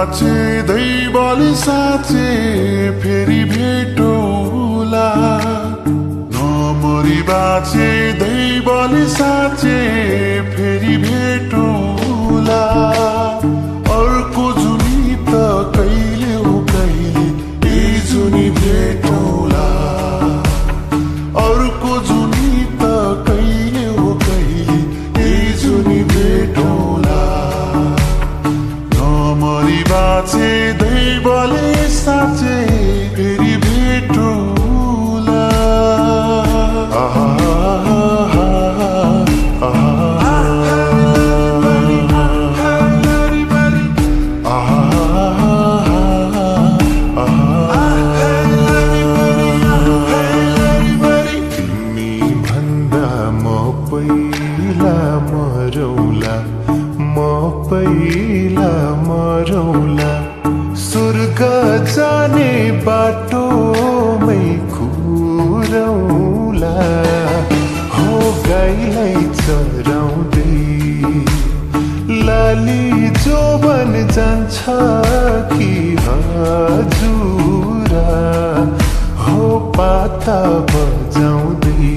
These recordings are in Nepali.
बाँचे दैवले साँचे फेरि भेटौला नमरी बाँचे दैवले साँचे फेरि भेटौला अर्को जुनी त कहिले हो कहिले यही जुनी भेटौला अर्को जुनी त कहिले हो कहिले यही जुनी भेटौला नमरी बाँचे दैवले साँचे फेरि भेटौला पहिला मरौला स्वर्ग जाने बाटोमै खुरौला हो गाईलाई चराउँदै लाली जोबन जान्छ कि हजुरा हो पाता बजाउँदै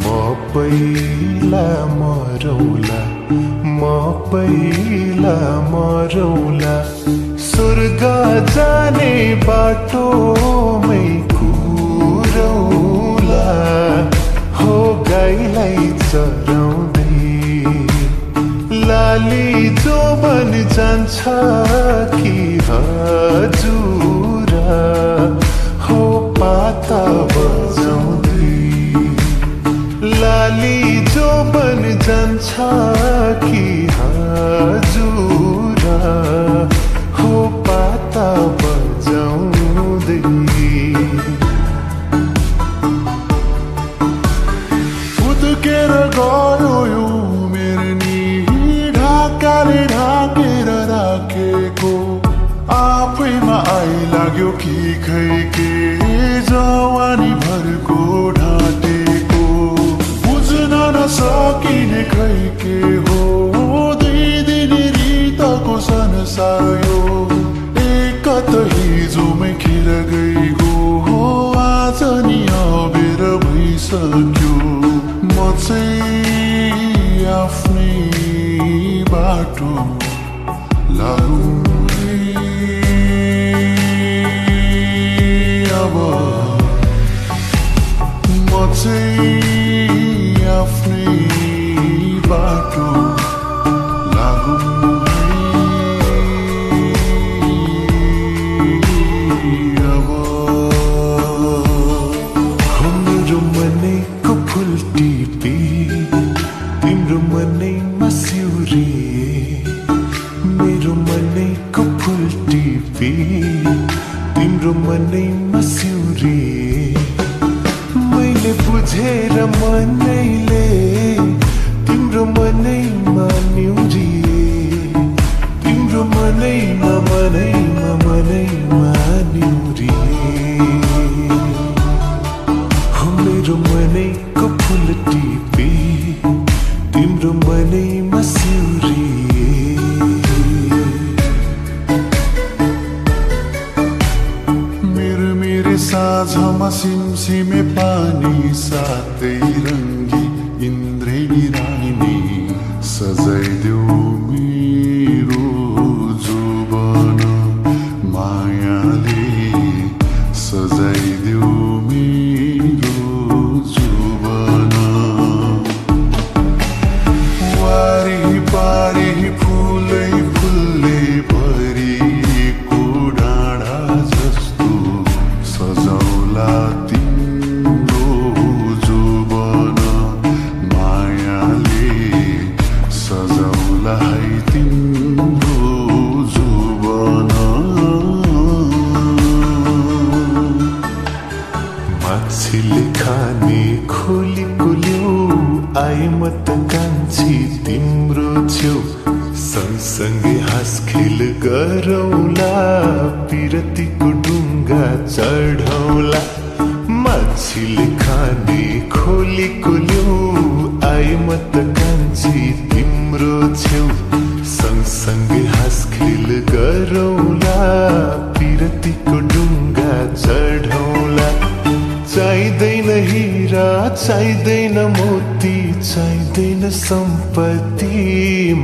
म पहिला मरौला म पहिला मरौला स्वर्ग जाने बाटोमै खुरौला हो गाईलाई चराउँदै लाली जोबन जान्छ कि हजुरा हो पाता बजाउँदै लाली जोबन जान्छ कि हजुरा हो पाता बजाउँदै उद्केर गयो यो मेरो नि ढाकाले ढाकेर राखेको आफैमा आइलाग्यो कि खै के जवानी भरको ढाँटेको बुझ्न नसकिने खै के हो दुई दिन रितको संसार यो एकत हिजोमै खेर गएको हो आज नि अबेर भइसक्यो म चाहिँ आफ्नै बाटो लागौँ अब म चाहिँ आफ्नै बाटो लागौँ अब मेरो मनैको फुल टिपी तिम्रो मनैमा सिउरे मेरो मनैको फुल टिपी तिम्रो मनैमा सिउरे मैले बुझेर मनैले तिम्रो मनैमा निउरिए तिम्रो मनैमा मनैमा मनैमा निउरिए हो मेरो मनैको फुल टिपी तिम्रो मनैमा सिउरिए मेरो साझमा सिमसिमे पानी सातै रङ्गी इन्द्रेणी रानी सजाइदेऊ मेरो जोबन मायाले सजाइदेऊ मेरो जोबन वारी पारी फुलै फुलले भरिएको डाँडा जस्तो सजाउला तिम्रो जोबन मायाले सजाउला है तिम्रो जोबन माछीले खाने खोलीको ल्याउ आइ म त कान्छी तिम्रो छेउ सँगसँगै हाँसखेल गरौला पिरतीको ढुङ्गा चढौला माछीले खाने खोलीको ल्याउ आइ म त कान्छी तिम्रो छेउ सँगसँगै हाँसखेल गरौला पिरतीको डुङ्गा चढौला चाहिँदैन हिरा चाहिँदैन मोती चाहिँदैन सम्पत्ति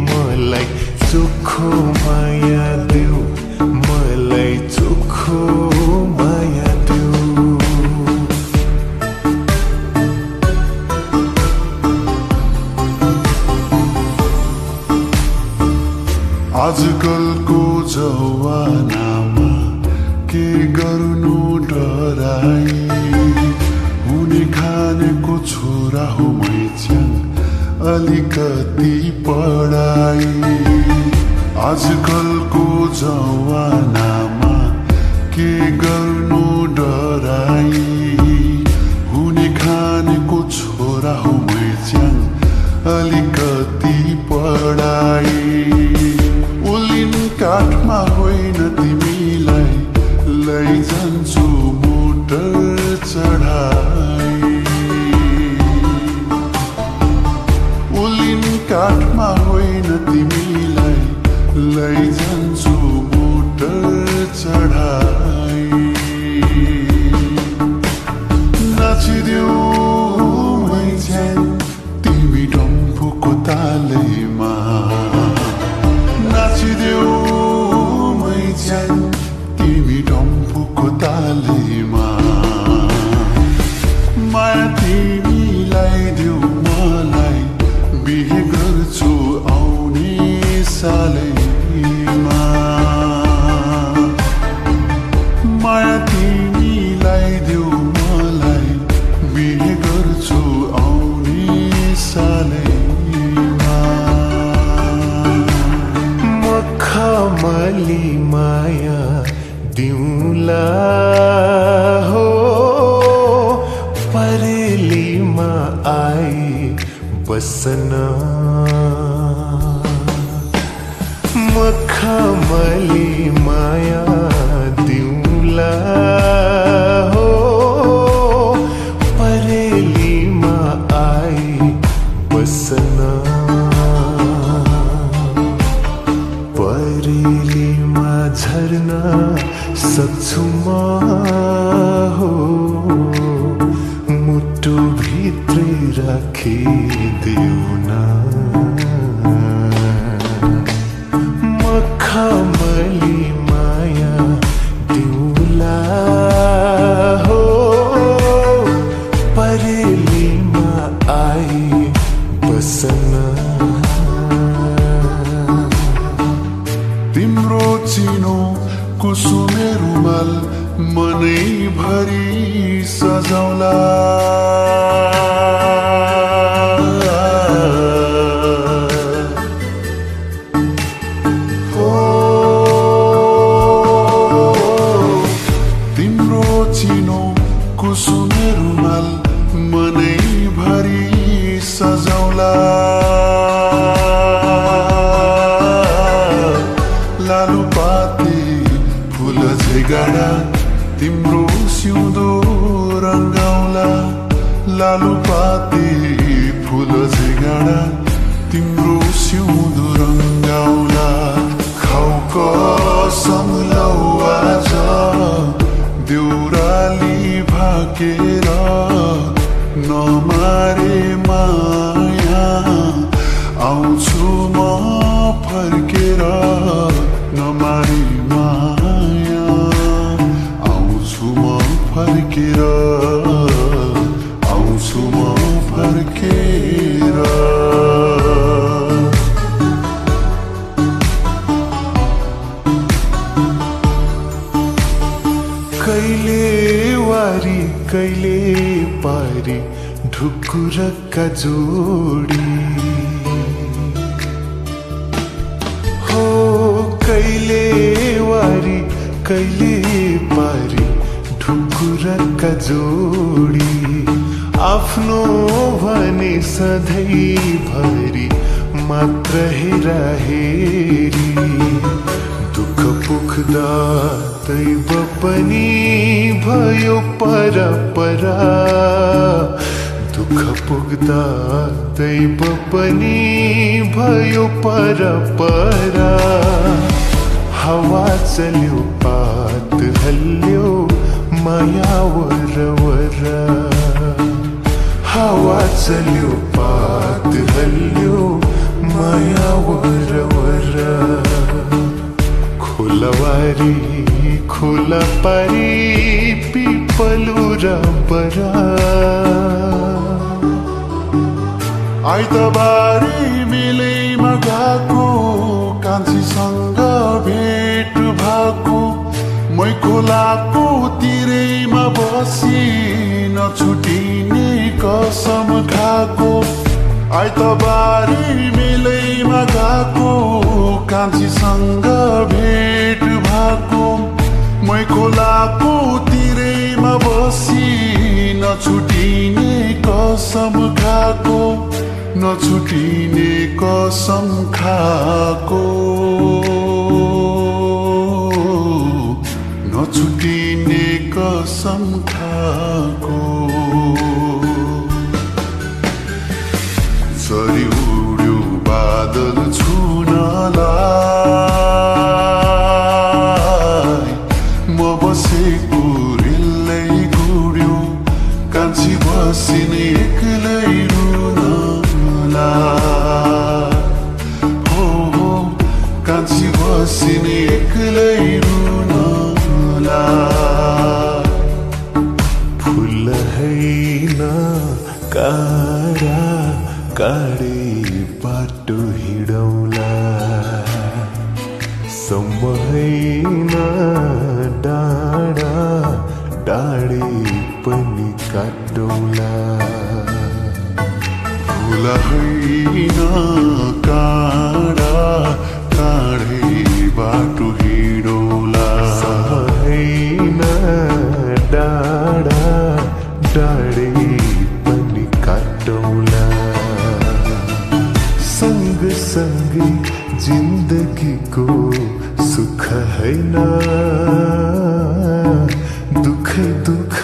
मलाई चोखो माया देऊ मलाई चोखो माया देऊ आजकलको जवानामा के गर्नु डराई हुने खानेको छोरा हो मैच्याङ अलिकति पढाई आजकलको जवानामा के गर्नु डराई हुने खानेको छोरा हो मैच्याङ अलिकति पढाई उलिन काठमा होइन तिमीलाई लैजान्छु मोटर चढाई उलिन काठमा होइन तिमीलाई लैजान्छु मोटर चढाई नाचिदेऊ मैच्याङ तिमी डम्फुको तालैमा नाचिदेऊ मैच्याङ तिमी डम्फुको तालैमा माया तिमीलाई देऊ मलाई बिहे गर्छु आउने सालैमा माया तिमीलाई देऊ मलाई बिहे गर्छु आउने सालैमा मखमली माया दिउँला हो परेलीमा आई बसन मखमली माया दिउँला हो परेलीमा आई बसन परेलीमा झर्न सक्छु म हो मुटु भित्रै राखिदेऊ न मखमली माया दिउँला हो परेलीमा आई बसन तिम्रो चिनो कुसुमे रुमाल मनैभरि सजाउला हो तिम्रो चिनो कुसुमे रुमाल मनैभरि सजाउला लालुपाते फुल झैगाडा तिम्रो सिउँदो रङ्गाउला लालुपाते फुल झैगाडा तिम्रो सिउँदो रङ्गाउला खाउ कसम लौ आज देउराली भाकेर नमारे माया आउँछु म फर्केर नमारे माया आउँछु म फर्केर आउँछु म फर्केर कहिले वारी कहिले पारी ढुकुरका जोडी हो कहिले वारी कहिले पारी ढुकुरका जोडी आफ्नो भने सधैँभरि मात्र हेरा हेरी दुःख पुग्दा दैव पनि भयो परपरा दुःख पुग्दा दैव पनि भयो परपरा हावा चल्यो पात हल्यो माया वरवर हावा चल्यो पात हल्यो माया वरवर खोलवारी खोला पारी पिपलुरा बरा आइतबारी मिलैमा गएको कान्छीसँग भेट भएको मै खोलाको तिरैमा बसी नछुटिने कसम खाएको आइतबारी मिलैमा गएको कान्छीसँग भेट भएको मै खोलाको तिरैमा बसी नछुटिने कसम खाएको नछुटिने कसम खाएको नछुटिने कसम खाएको सरी उड्यो बादल छुनलाई म बसेको रिल्लै गुड्यो कान्छी बसिने एक्लै हो कान्छी बसिने एक्लै रुनला फुल हैन काँडा काँडे बाटो हिँडौला सम्म हैन डाँडा डाँडे पनि काटौला फुल हैन काँडा काँडे बाटो हिँडौला हैन डाँडा डाँडे पनि काटौला सँगसँगै जिन्दगीको सुख हैन दुखै दुख